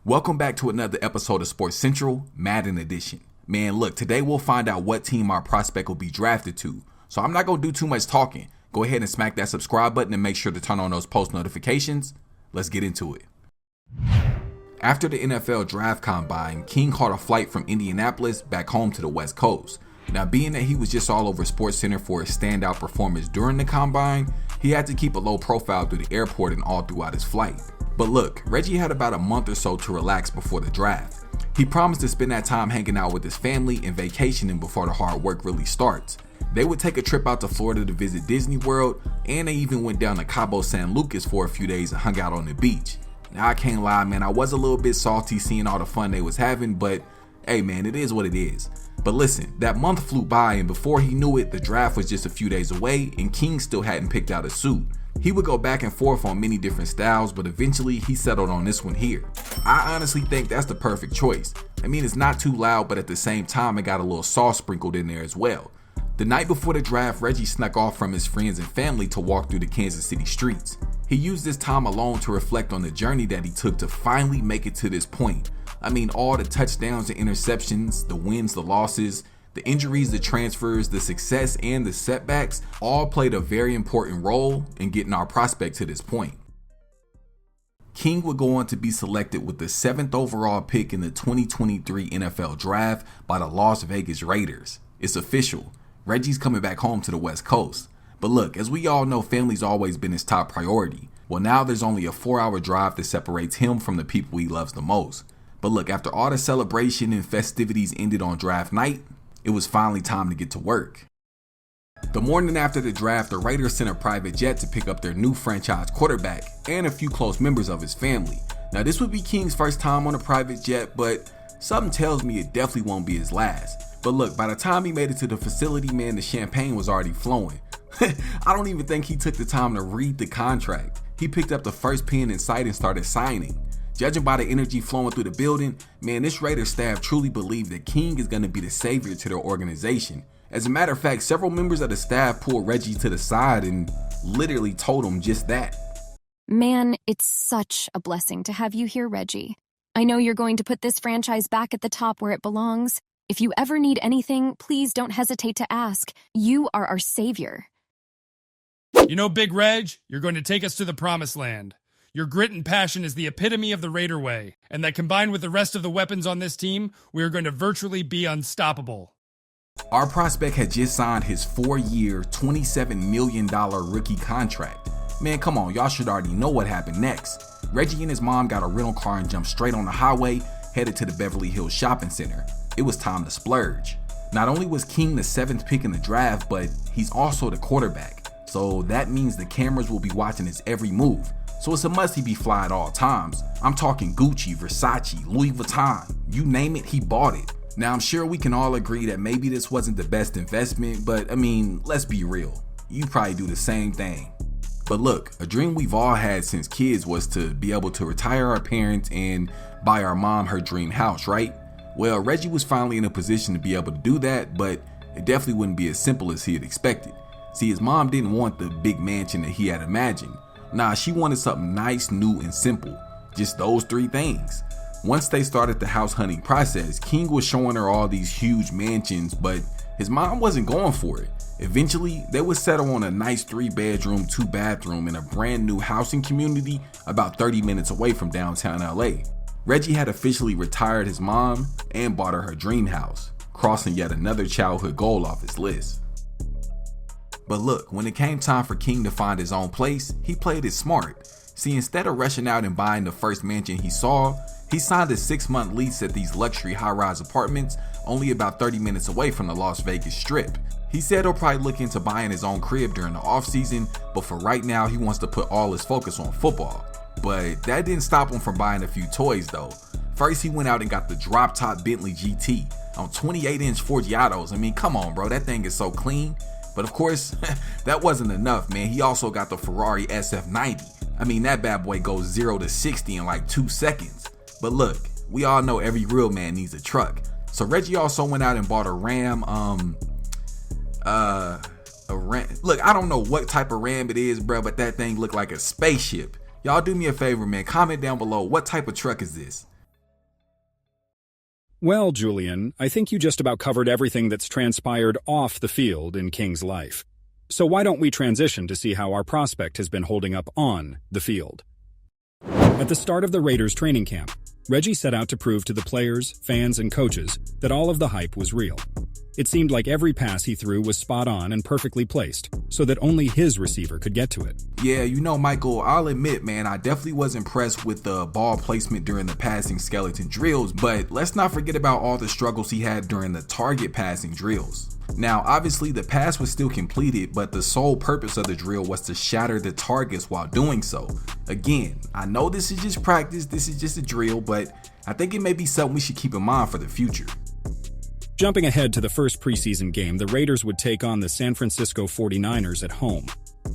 Welcome back to another episode of Sports Central, Madden Edition. Man, look, today we'll find out what team our prospect will be drafted to. So I'm not going to do too much talking. Go ahead and smack that subscribe button and make sure to turn on those post notifications. Let's get into it. After the NFL Draft Combine, King caught a flight from Indianapolis back home to the West Coast. Now, being that he was just all over SportsCenter for his standout performance during the Combine, he had to keep a low profile through the airport and all throughout his flight. But look, Reggie had about a month or so to relax before the draft. He promised to spend that time hanging out with his family and vacationing before the hard work really starts. They would take a trip out to Florida to visit Disney World, and they even went down to Cabo San Lucas for a few days and hung out on the beach. Now, I can't lie, man, I was a little bit salty seeing all the fun they was having, but hey man, it is what it is. But listen, that month flew by, and before he knew it, the draft was just a few days away and King still hadn't picked out a suit. He would go back and forth on many different styles, but eventually he settled on this one here. I honestly think that's the perfect choice. I mean, it's not too loud, but at the same time it got a little sauce sprinkled in there as well. The night before the draft, Reggie snuck off from his friends and family to walk through the Kansas City streets. He used this time alone to reflect on the journey that he took to finally make it to this point. I mean, all the touchdowns and interceptions, the wins, the losses, the injuries, the transfers, the success, and the setbacks all played a very important role in getting our prospect to this point. King would go on to be selected with the 7th overall pick in the 2023 NFL Draft by the Las Vegas Raiders. It's official. Reggie's coming back home to the West Coast. But look, as we all know, family's always been his top priority. Well, now there's only a 4-hour drive that separates him from the people he loves the most. But look, after all the celebration and festivities ended on draft night, it was finally time to get to work. The morning after the draft, the Raiders sent a private jet to pick up their new franchise quarterback and a few close members of his family. Now, this would be King's first time on a private jet, but something tells me it definitely won't be his last. But look, by the time he made it to the facility, man, the champagne was already flowing. I don't even think he took the time to read the contract. He picked up the first pen in sight and started signing. Judging by the energy flowing through the building, man, this Raiders staff truly believe that King is going to be the savior to their organization. As a matter of fact, several members of the staff pulled Reggie to the side and literally told him just that. Man, it's such a blessing to have you here, Reggie. I know you're going to put this franchise back at the top where it belongs. If you ever need anything, please don't hesitate to ask. You are our savior. You know, Big Reg, you're going to take us to the promised land. Your grit and passion is the epitome of the Raider way, and that combined with the rest of the weapons on this team, we are going to virtually be unstoppable. Our prospect had just signed his 4-year, $27 million rookie contract. Man, come on, y'all should already know what happened next. Reggie and his mom got a rental car and jumped straight on the highway, headed to the Beverly Hills Shopping Center. It was time to splurge. Not only was King the 7th pick in the draft, but he's also the quarterback. So that means the cameras will be watching his every move. So it's a must he be fly at all times. I'm talking Gucci, Versace, Louis Vuitton, you name it, he bought it. Now I'm sure we can all agree that maybe this wasn't the best investment, but I mean, let's be real. You probably do the same thing. But look, a dream we've all had since kids was to be able to retire our parents and buy our mom her dream house, right? Well, Reggie was finally in a position to be able to do that, but it definitely wouldn't be as simple as he had expected. See, his mom didn't want the big mansion that he had imagined. Nah, she wanted something nice, new, and simple. Just those 3 things. Once they started the house hunting process, King was showing her all these huge mansions, but his mom wasn't going for it. Eventually, they would settle on a nice 3-bedroom, 2-bathroom in a brand new housing community about 30 minutes away from downtown LA. Reggie had officially retired his mom and bought her dream house, crossing yet another childhood goal off his list. But look, when it came time for King to find his own place, he played it smart. See, instead of rushing out and buying the first mansion he saw, he signed a 6-month lease at these luxury high-rise apartments only about 30 minutes away from the Las Vegas Strip. He said he'll probably look into buying his own crib during the off-season, but for right now he wants to put all his focus on football. But that didn't stop him from buying a few toys though. First he went out and got the drop-top Bentley GT on 28-inch Forgiatos. I mean, come on bro, that thing is so clean. But of course, that wasn't enough, man. He also got the Ferrari SF90. I mean, that bad boy goes 0 to 60 in like 2 seconds. But look, we all know every real man needs a truck. So Reggie also went out and bought a Ram, Look, I don't know what type of Ram it is, bro, but that thing looked like a spaceship. Y'all do me a favor, man. Comment down below, what type of truck is this? Well, Julian, I think you just about covered everything that's transpired off the field in King's life. So why don't we transition to see how our prospect has been holding up on the field? At the start of the Raiders training camp, Reggie set out to prove to the players, fans, and coaches that all of the hype was real. It seemed like every pass he threw was spot on and perfectly placed, so that only his receiver could get to it. Yeah, Michael, I'll admit, man, I definitely was impressed with the ball placement during the passing skeleton drills, but let's not forget about all the struggles he had during the target passing drills. Now, obviously, the pass was still completed, but the sole purpose of the drill was to shatter the targets while doing so. Again, I know this is just practice, this is just a drill, but I think it may be something we should keep in mind for the future. Jumping ahead to the first preseason game, the Raiders would take on the San Francisco 49ers at home.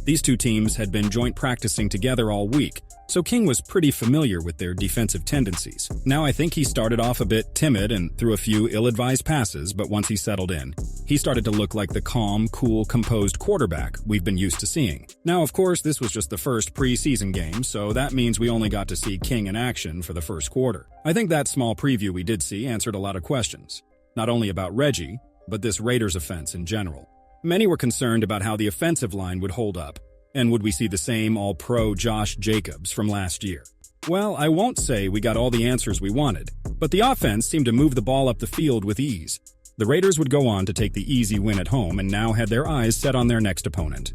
These two teams had been joint practicing together all week, so King was pretty familiar with their defensive tendencies. Now I think he started off a bit timid and threw a few ill-advised passes, but once he settled in, he started to look like the calm, cool, composed quarterback we've been used to seeing. Now, of course, this was just the first preseason game, so that means we only got to see King in action for the first quarter. I think that small preview we did see answered a lot of questions, not only about Reggie, but this Raiders offense in general. Many were concerned about how the offensive line would hold up, and would we see the same all-pro Josh Jacobs from last year? Well, I won't say we got all the answers we wanted, but the offense seemed to move the ball up the field with ease. The Raiders would go on to take the easy win at home and now had their eyes set on their next opponent.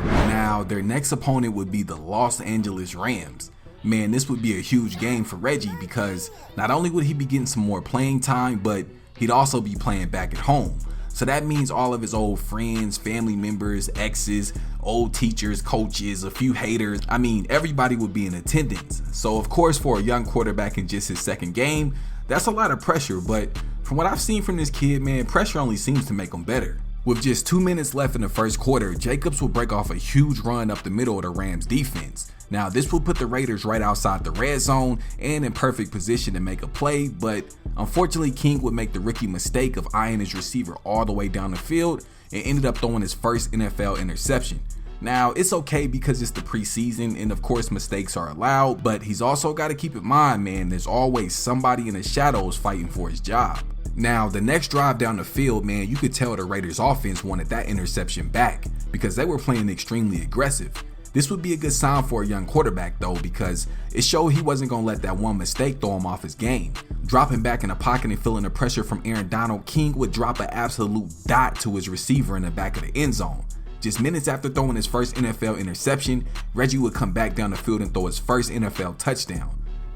Now, their next opponent would be the Los Angeles Rams. Man, this would be a huge game for Reggie because not only would he be getting some more playing time, but he'd also be playing back at home. So that means all of his old friends, family members, exes, old teachers, coaches, a few haters, everybody would be in attendance. So of course, for a young quarterback in just his second game, that's a lot of pressure, but from what I've seen from this kid, man, pressure only seems to make him better. With just 2 minutes left in the first quarter, Jacobs will break off a huge run up the middle of the Rams defense. Now, this will put the Raiders right outside the red zone and in perfect position to make a play, but unfortunately, King would make the rookie mistake of eyeing his receiver all the way down the field and ended up throwing his first NFL interception. Now, it's okay because it's the preseason and of course mistakes are allowed, but he's also got to keep in mind, man, there's always somebody in the shadows fighting for his job. Now, the next drive down the field, man, you could tell the Raiders offense wanted that interception back because they were playing extremely aggressive. This would be a good sign for a young quarterback though, because it showed he wasn't going to let that one mistake throw him off his game. Dropping back in the pocket and feeling the pressure from Aaron Donald, King would drop an absolute dot to his receiver in the back of the end zone. Just minutes after throwing his first NFL interception, Reggie would come back down the field and throw his first NFL touchdown.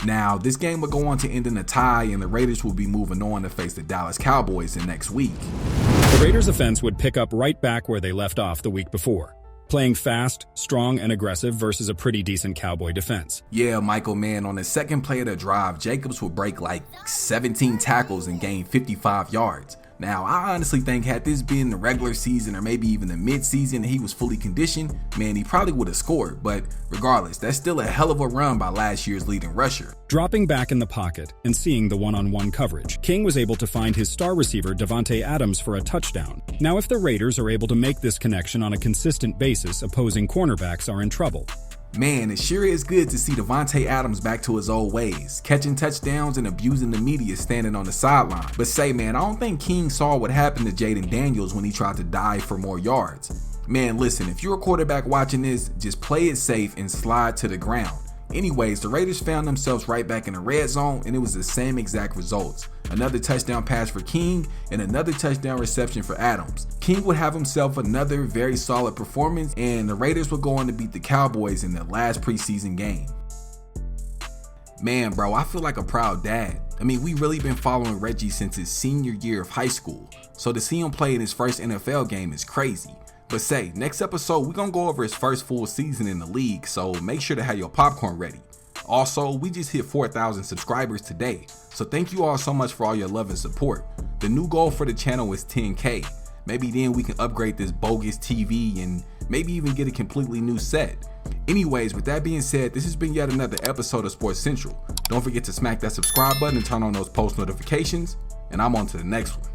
Now, this game would go on to end in a tie and the Raiders will be moving on to face the Dallas Cowboys in next week. The Raiders' offense would pick up right back where they left off the week before, playing fast, strong, and aggressive versus a pretty decent Cowboy defense. Yeah, Michael, man, on the second play of the drive, Jacobs would break like 17 tackles and gain 55 yards. Now, I honestly think had this been the regular season or maybe even the mid-season and he was fully conditioned, man, he probably would have scored. But regardless, that's still a hell of a run by last year's leading rusher. Dropping back in the pocket and seeing the one-on-one coverage, King was able to find his star receiver Davante Adams for a touchdown. Now, if the Raiders are able to make this connection on a consistent basis, opposing cornerbacks are in trouble. Man, it sure is good to see Davante Adams back to his old ways, catching touchdowns and abusing the media standing on the sideline. But say, man, I don't think King saw what happened to Jaden Daniels when he tried to dive for more yards. Man, listen, if you're a quarterback watching this, just play it safe and slide to the ground. Anyways, the Raiders found themselves right back in the red zone and it was the same exact results. Another touchdown pass for King and another touchdown reception for Adams. King would have himself another very solid performance and the Raiders would go on to beat the Cowboys in their last preseason game. Man, bro, I feel like a proud dad. We really been following Reggie since his senior year of high school. So to see him play in his first NFL game is crazy. But say, next episode, we're going to go over his first full season in the league, so make sure to have your popcorn ready. Also, we just hit 4,000 subscribers today, so thank you all so much for all your love and support. The new goal for the channel is 10K. Maybe then we can upgrade this bogus TV and maybe even get a completely new set. Anyways, with that being said, this has been yet another episode of Sports Central. Don't forget to smack that subscribe button and turn on those post notifications, and I'm on to the next one.